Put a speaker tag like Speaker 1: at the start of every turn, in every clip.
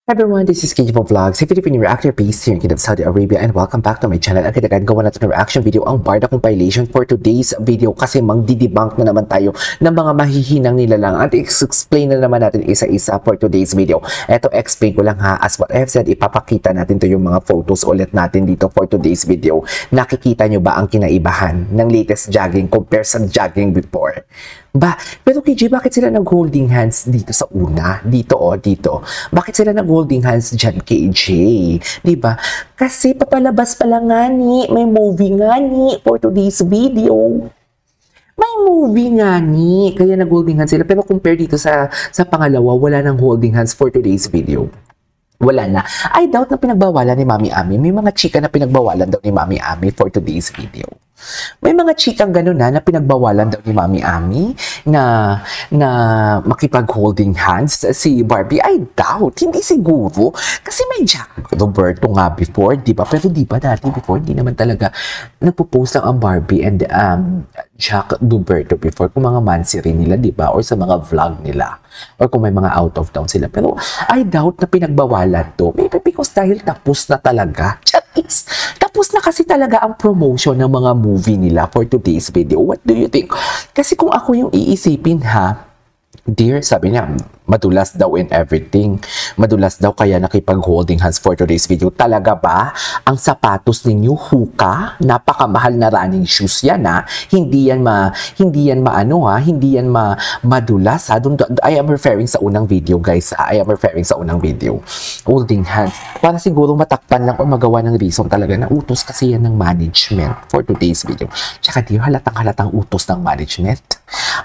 Speaker 1: Everyone, this is KJ Vlogs, a Filipino reactor based here in Kingdom of Saudi Arabia, and welcome back to my channel. Ang kailangan gawa natin ng reaction video ang Barda compilation for today's video kasi magdidebunk na naman tayo ng mga mahihinang nilalang at explain na naman natin isa-isa for today's video. Eto, explain ko lang ha, as what I have said, ipapakita natin to yung mga photos ulit natin dito for today's video. Nakikita nyo ba ang kinaibahan ng latest jogging compare sa jogging before? Pero KJ, bakit sila nag-holding hands dito sa una? Dito dito. Bakit sila nag-holding hands dyan, KJ? Diba? Kasi papalabas pala nga ni, may movie nga ni for today's video. May movie nga ni, kaya nag-holding hands sila. Pero compare dito sa pangalawa, wala nang holding hands for today's video. Wala na. I doubt na pinagbawalan ni Mami Ami. May mga chika na pinagbawalan daw ni Mami Ami for today's video. May mga chikang gano'n na pinagbawalan daw ni Mami Ami na makipag-holding hands si Barbie. I doubt. Hindi siguro. Kasi may Jack Roberto nga before, di ba? Pero di ba dati before, hindi naman talaga nagpo-post lang ang Barbie and Jack Roberto before kung mga mansiri nila, di ba? Or sa mga vlog nila. Or kung may mga out of town sila. Pero I doubt na pinagbawalan to. Maybe because dahil tapos na talaga. Tapos na kasi talaga ang promotion ng mga movie nila for today's video. What do you think? Kasi kung ako yung iisipin ha, dear, sabi niya, madulas daw in everything. Madulas daw kaya nakipag-holding hands for today's video. Talaga ba? Ang sapatos ninyo, Hoka? Napakamahal na running shoes yan ha. Hindi yan madulas ha. I am referring sa unang video guys ha. I am referring sa unang video. Holding hands. Para siguro matakpan lang o magawa ng reason talaga na utos kasi yan ng management for today's video. Tsaka dear, halatang utos ng management.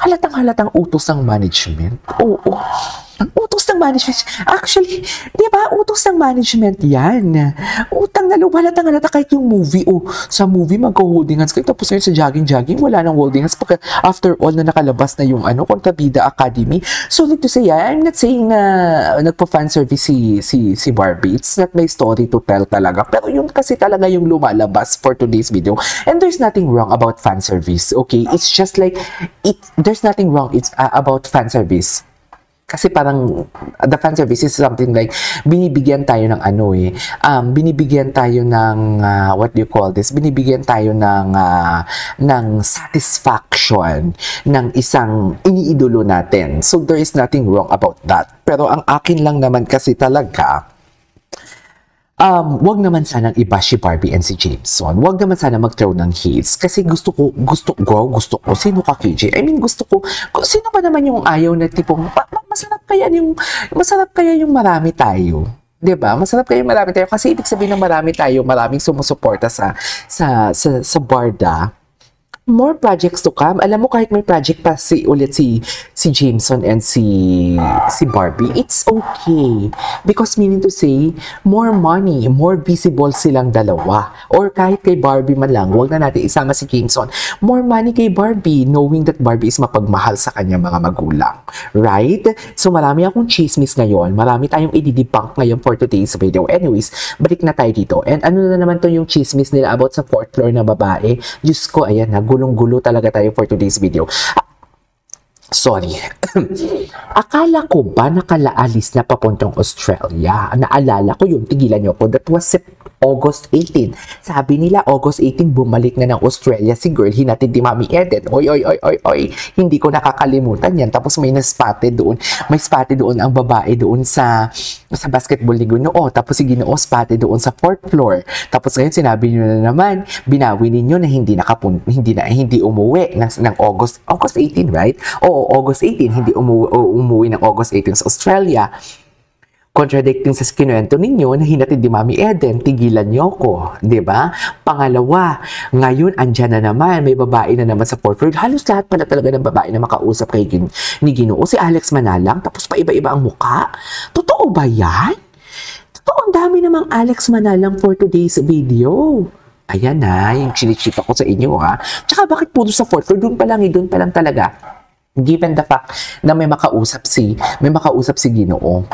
Speaker 1: Halatang utos ng management. Oo. Utos ng management. Actually, di ba, utos ng management yan. Utang na loob, halatang kahit yung movie. Sa movie, magka-holding hands kayo. Tapos ngayon sa jogging, wala nang holding hands. After all na nakalabas na yung Kontrabida Academy. So, like to say, I'm not saying na nagpa-fan service si Barbie. It's not my story to tell talaga. Pero yun kasi talaga yung lumalabas for today's video. And there's nothing wrong about fan service. Okay? It's just like, there's nothing wrong about fan service. Kasi parang the fan service is something like binibigyan tayo ng binibigyan tayo ng what do you call this? Binibigyan tayo ng satisfaction ng isang iniidolo natin. So there is nothing wrong about that. Pero ang akin lang naman kasi talaga wag naman sanang iba si Barbie and si Jameson. Wag naman sana mag-throw ng hates. Kasi gusto ko. Sino ka, KJ? I mean, sino ba naman yung ayaw na tipong, masarap kaya yung marami tayo. 'Di ba? Masarap kaya yung marami tayo. Kasi ibig sabihin ng marami tayo, maraming sumusuporta sa Barda. More projects to come. Alam mo, kahit may project pa si Jameson and si Barbie, it's okay. Because meaning to say, more money, more visible silang dalawa. Or kahit kay Barbie man lang, huwag na natin isama si Jameson. More money kay Barbie, knowing that Barbie is mapagmahal sa kanyang mga magulang. Right? So marami akong chismis ngayon. Marami tayong i-debunk ngayon for today's video. Anyways, balik na tayo dito. And ano na naman to yung chismis nila about sa 4th floor na babae? Diyos ko, ayan na, gulong-gulo talaga tayo for today's video. Sorry. Akala ko ba nakalaalis na papuntang Australia? Naalala ko yun, tigilan nyo ko. That was August 18. Sabi nila, August 18, bumalik na ng Australia si girl, hinatid ni Mami Eden. Oy. Hindi ko nakakalimutan yan. Tapos may na-spotted doon. May spotted doon ang babae doon sa basketball ni Gunoo. Tapos si Ginoo spotted doon sa 4th floor. Tapos ngayon sinabi nyo na naman, binawi ninyo na hindi umuwi ng August 18, right? Oo, August 18, hindi umuwi ng August 18 sa Australia. Contradicting sa kinuwento ninyo na hinatid ni Mami Eden, tigilan niyo ko, di ba? Pangalawa, ngayon andyan na naman, may babae na naman sa 4th floor. Halos lahat pala talaga ng babae na makausap kay ni Ginoo. Si Alex Manalang, tapos pa iba-iba ang muka. Totoo ba yan? Totoo, ang dami namang Alex Manalang for today's video. Ayan na, yung chinichip ako sa inyo ha. Tsaka bakit puro sa 4th floor? Doon pa lang talaga. Given the fact na may makausap si Ginoo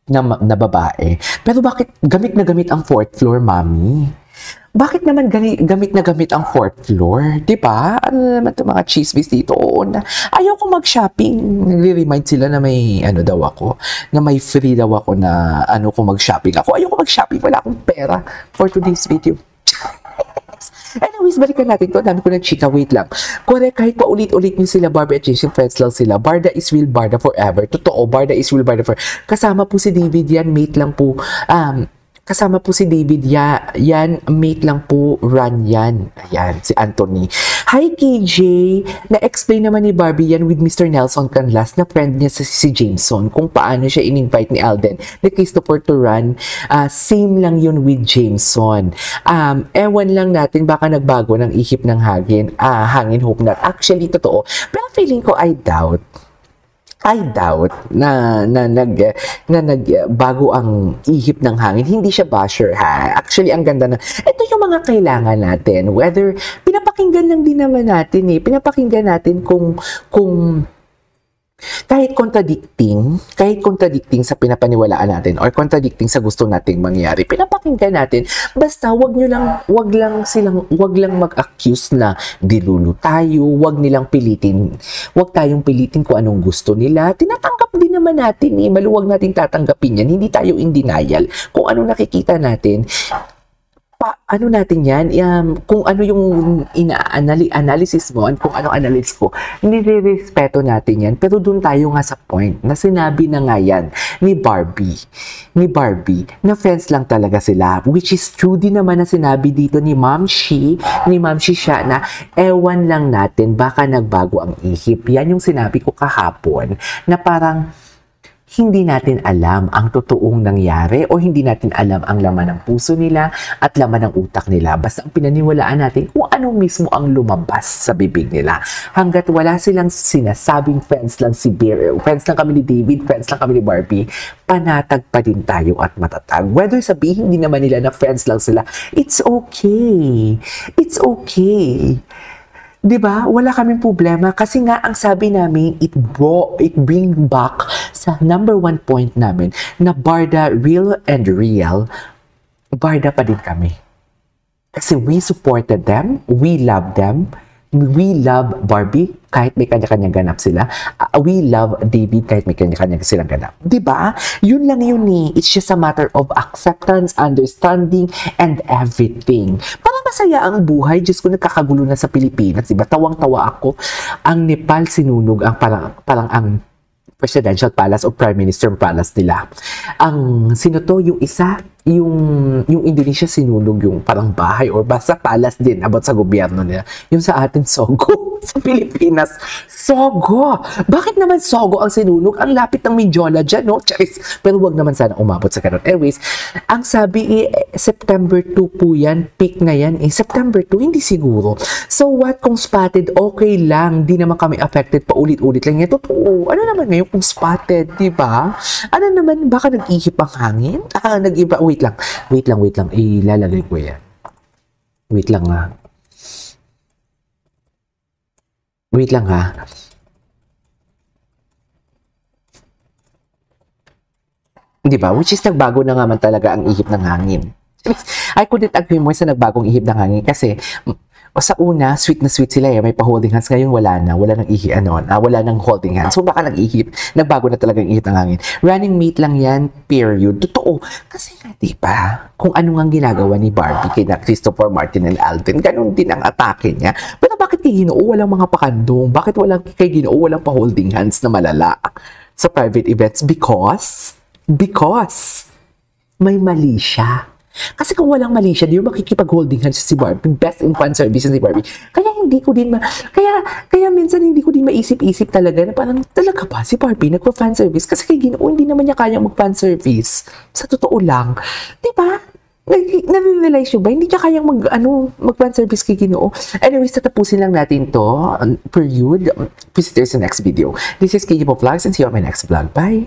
Speaker 1: na babae. Pero bakit gamit na gamit ang 4th floor, Mami? bakit naman gamit na gamit ang 4th floor? Diba? Ano na naman itong mga chismis dito? Oo na. Ayaw ko mag-shopping. Nagre-remind sila na may ano daw ako, na may free daw ako na ano kung mag-shopping ako. Ayaw ko mag-shopping. Wala akong pera for today's video. Anyways, balikan natin to. Dami ko ng chika. Wait lang. Correct, kahit pa ulit-ulit nyo sila, Barbie at Jason, friends lang sila. Barda is real, Barda forever. Totoo, Barda is real, Barda forever. Kasama po si David yan, mate lang po. Kasama po si David yan, mate lang po, run yan. Ayan, si Anthony. Hi KJ, na-explain naman ni Barbie yan with Mr. Nelson Canlas na friend niya si Jameson kung paano siya in-invite ni Alden ni Christopher to run. Same lang yun with Jameson. Ewan lang natin, baka nagbago ng ihip ng hangin, hope not. Actually, totoo. Pero feeling ko, I doubt na nagbago ang ihip ng hangin. Hindi siya basher, ha? Actually, ang ganda na, ito yung mga kailangan natin. Whether, pinapakinggan lang din naman natin, eh. Pinapakinggan natin kung kahit contradicting sa pinapaniwalaan natin or contradicting sa gusto nating mangyari, pinapakinggan natin. Basta wag lang mag-accuse na dilulo tayo, wag tayong pilitin kung anong gusto nila. Tinatanggap din naman natin, eh. Maluwag nating tatanggapin yan. Hindi tayo in denial. Kung ano nakikita natin, ano natin yan, kung ano yung analysis mo, kung ano analysis ko, nire-respeto natin yan, pero dun tayo nga sa point, na sinabi na nga yan, ni Barbie, na friends lang talaga sila, which is true din naman na sinabi dito ni Ma'am Shi siya na, ewan lang natin, baka nagbago ang ihip. Yan yung sinabi ko kahapon, na parang, hindi natin alam ang totoong nangyari o hindi natin alam ang laman ng puso nila at laman ng utak nila. Basta ang pinaniwalaan natin kung ano mismo ang lumabas sa bibig nila. Hanggat wala silang sinasabing friends lang si Bear, friends lang kami ni David, friends lang kami ni Barbie, panatag pa din tayo at matatag. Whether sabihin din naman nila na friends lang sila, it's okay. It's okay. Diba? Wala kaming problema kasi nga ang sabi namin, it bring back sa number 1 point namin na Barda, real and real, Barda pa din kami. Kasi we supported them, we love them, we love Barbie kahit may kanya-kanyang ganap sila. We love David kahit may kanya-kanyang silang ganap. Diba? Yun lang yun eh. It's just a matter of acceptance, understanding, and everything. Masaya ang buhay. Diyos ko, nagkakagulo na sa Pilipinas. Diba? Tawang-tawa ako. Ang Nepal sinunog ang parang ang Presidential Palace o Prime Minister Palace nila. Ang sino to? Yung isa, yung Indonesia sinunog yung parang bahay or basta palace din about sa gobyerno nila. Yung sa atin, Sogo. Sa Pilipinas, Sogo! Bakit naman Sogo ang sinunog? Ang lapit ng Mindiola dyan, no? Charis. Pero wag naman sana umabot sa ganun. Anyways, ang sabi September 2 po yan, peak na yan. September 2, hindi siguro. So what kung spotted? Okay lang. Di naman kami affected pa ulit-ulit lang yan. Totoo. Ano naman ngayon kung spotted, di ba? Ano naman, baka nag-ihip ang hangin? Nag-iba. Wait lang. Ilalagay ko yan. Wait lang ha. Di ba? Which is nagbago na nga man talaga ang ihip ng hangin. I couldn't agree more sa nagbagong ihip ng hangin kasi sa una, sweet na sweet sila eh. May pa-holding hands. Ngayon wala na. Wala nang wala nang holding hands. So baka nag-ihip. Nagbago na talaga ang ihip ng hangin. Running mate lang yan, period. Totoo. Kasi nga, diba? Kung ano nga ginagawa ni Barbie kina Christopher Martin and Alden, ganun din ang atake niya. Pero bakit kay Ginoo walang mga pakandong? Bakit kay Ginoo walang pa-holding hands na malala sa private events? Because may mali siya. Kasi kung walang mali siya, di ba makikipag-holding hands si Barbie? Best in fan service si Barbie. Kaya hindi ko din kaya minsan hindi ko din maisip-isip talaga na parang talaga ba si Barbie nagpa-fan service? Kasi kay Ginoo hindi naman niya kayang mag-fan service. Sa totoo lang. Di ba? Nare-realize nyo ba? Hindi niya kayang mag-fan service kay Ginoo. Anyways, tatapusin lang natin to. Period. Visitors sa next video. This is KJ Vlogs and see you on my next vlog. Bye!